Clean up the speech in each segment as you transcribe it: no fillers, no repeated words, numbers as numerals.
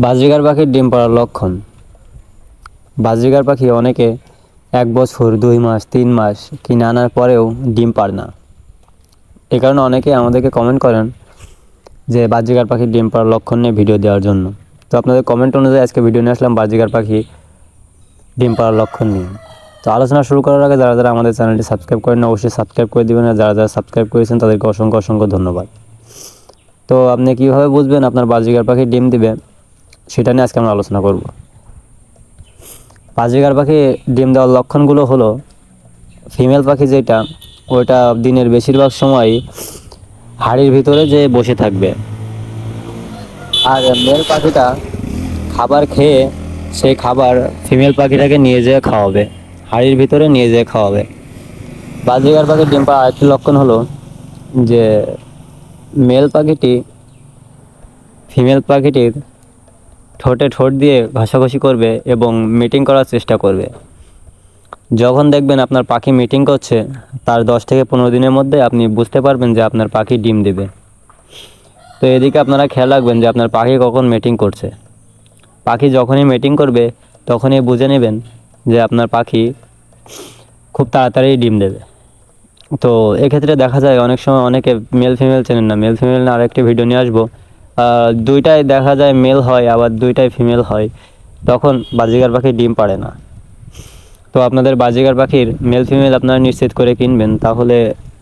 Budgerigar পাখির ডিম পাড়ার লক্ষণ। বাজরিগার পাখি অনেকে 1 বছর 2 মাস 3 মাস কিনে আনার পরেও ডিম পাড়ে না। এ কারণে অনেকে আমাদেরকে কমেন্ট করেন যে বাজরিগার পাখির ডিম পাড়ার লক্ষণ নিয়ে ভিডিও দেওয়ার জন্য। তো আপনাদের কমেন্ট অনুযায়ী আজকে ভিডিও নিয়ে আসলাম বাজরিগার পাখি ডিম পাড়ার লক্ষণ নিয়ে। তো আলোচনা শুরু করার আগে যারা আমাদের চ্যানেলটি সাবস্ক্রাইব করেন অবশ্যই সাবস্ক্রাইব করে দেবেন, আর যারা সাবস্ক্রাইব করেছেন তাদেরকে অসংখ্য অসংখ্য ধন্যবাদ। তো আপনি কীভাবে বুঝবেন আপনার বাজরিগার পাখি ডিম দিবে সেটা নিয়ে আজকে আমরা আলোচনা করব। বাজরিগার পাখি ডিম দেওয়ার লক্ষণগুলো হলো, ফিমেল পাখি যেটা ওটা দিনের বেশিরভাগ সময় হাড়ির ভিতরে যে বসে থাকবে, আর মেল পাখিটা খাবার খেয়ে সেই খাবার ফিমেল পাখিটাকে নিয়ে যেয়ে খাওয়াবে, হাড়ির ভিতরে নিয়ে যেয়ে খাওয়াবে। বাজরিগার পাখির ডিম পাড়ার আরেকটি লক্ষণ হলো যে মেল পাখিটি ফিমেল পাখিটির ঠোঁটে ঠোঁট দিয়ে ঘষাঘষি করবে এবং মিটিং করার চেষ্টা করবে। যখন দেখবেন আপনার পাখি মিটিং করছে তার 10 থেকে 15 দিনের মধ্যে আপনি বুঝতে পারবেন যে আপনার পাখি ডিম দেবে। তো এদিকে আপনারা খেয়াল রাখবেন যে আপনার পাখি কখন মিটিং করছে। পাখি যখনই মিটিং করবে তখনই বুঝে নেবেন যে আপনার পাখি খুব তাড়াতাড়ি ডিম দেবে। তো এক্ষেত্রে দেখা যায় অনেক সময় অনেকে মেল ফিমেল চেনেন না, মেল ফিমেল না আরেকটি ভিডিও নিয়ে আসবো, দুইটাই দেখা যায় মেল হয় আবার দুইটাই ফিমেল হয়, তখন বাজরিগার পাখি ডিম পাড়ে না। তো আপনাদের বাজরিগার পাখির মেল ফিমেল আপনারা নিশ্চিত করে কিনবেন, তাহলে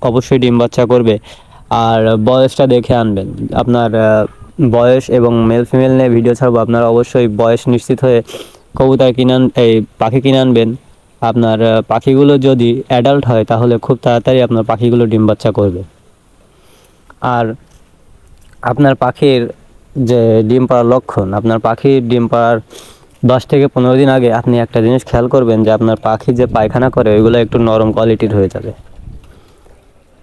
অবশ্যই ডিম বাচ্চা করবে। আর বয়সটা দেখে আনবেন, আপনার বয়স এবং মেল ফিমেল নিয়ে ভিডিও ছাড়বো, আপনারা অবশ্যই বয়স নিশ্চিত হয়ে কবুতর পাখি কিনে আনবেন। আপনার পাখিগুলো যদি অ্যাডাল্ট হয় তাহলে খুব তাড়াতাড়ি আপনার পাখিগুলো ডিম বাচ্চা করবে। আর আপনার পাখির যে ডিম পাড়ার লক্ষণ, আপনার পাখির ডিম পাড়ার 10 থেকে 15 দিন আগে আপনি একটা জিনিস খেয়াল করবেন যে আপনার পাখি যে পায়খানা করে ওইগুলো একটু নরম কোয়ালিটির হয়ে যাবে,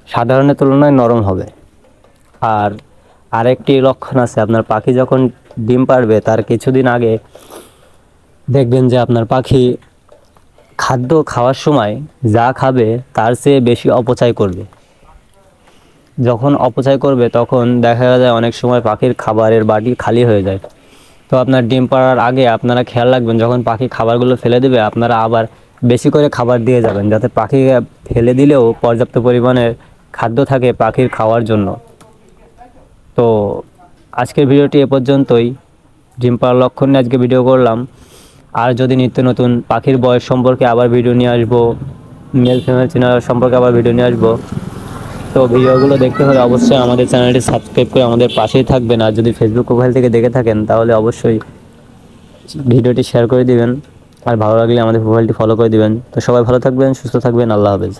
সাধারণের তুলনায় নরম হবে। আর আরেকটি লক্ষণ আছে, আপনার পাখি যখন ডিম পাড়বে তার কিছুদিন আগে দেখবেন যে আপনার পাখি খাদ্য খাওয়ার সময় যা খাবে তার চেয়ে বেশি অপচয় করবে। যখন অপচয় করবে তখন দেখা যায় অনেক সময় পাখির খাবারের বাটি খালি হয়ে যায়। তো আপনার ডিম পাড়ার আগে আপনারা খেয়াল রাখবেন, যখন পাখি খাবারগুলো ফেলে দেবে আপনারা আবার বেশি করে খাবার দিয়ে যাবেন, যাতে পাখি ফেলে দিলেও পর্যাপ্ত পরিমাণে খাদ্য থাকে পাখির খাওয়ার জন্য। তো আজকের ভিডিওটি এ পর্যন্তই। ডিম পাড়ার লক্ষণ নিয়ে আজকে ভিডিও করলাম। আর যদি নিত্য নতুন পাখির বয়স সম্পর্কে আবার ভিডিও নিয়ে আসবো, মেল ফিমেল চেনার সম্পর্কে আবার ভিডিও নিয়ে আসবো। তো ভিডিওগুলো দেখতে হলে অবশ্যই আমাদের চ্যানেলটি সাবস্ক্রাইব করে আমাদের পাশেই থাকবেন। আর যদি ফেসবুক প্রোফাইল থেকে দেখে থাকেন তাহলে অবশ্যই ভিডিওটি শেয়ার করে দিবেন, আর ভালো লাগলে আমাদের প্রোফাইলটি ফলো করে দিবেন। তো সবাই ভালো থাকবেন, সুস্থ থাকবেন, আল্লাহ হাফেজ।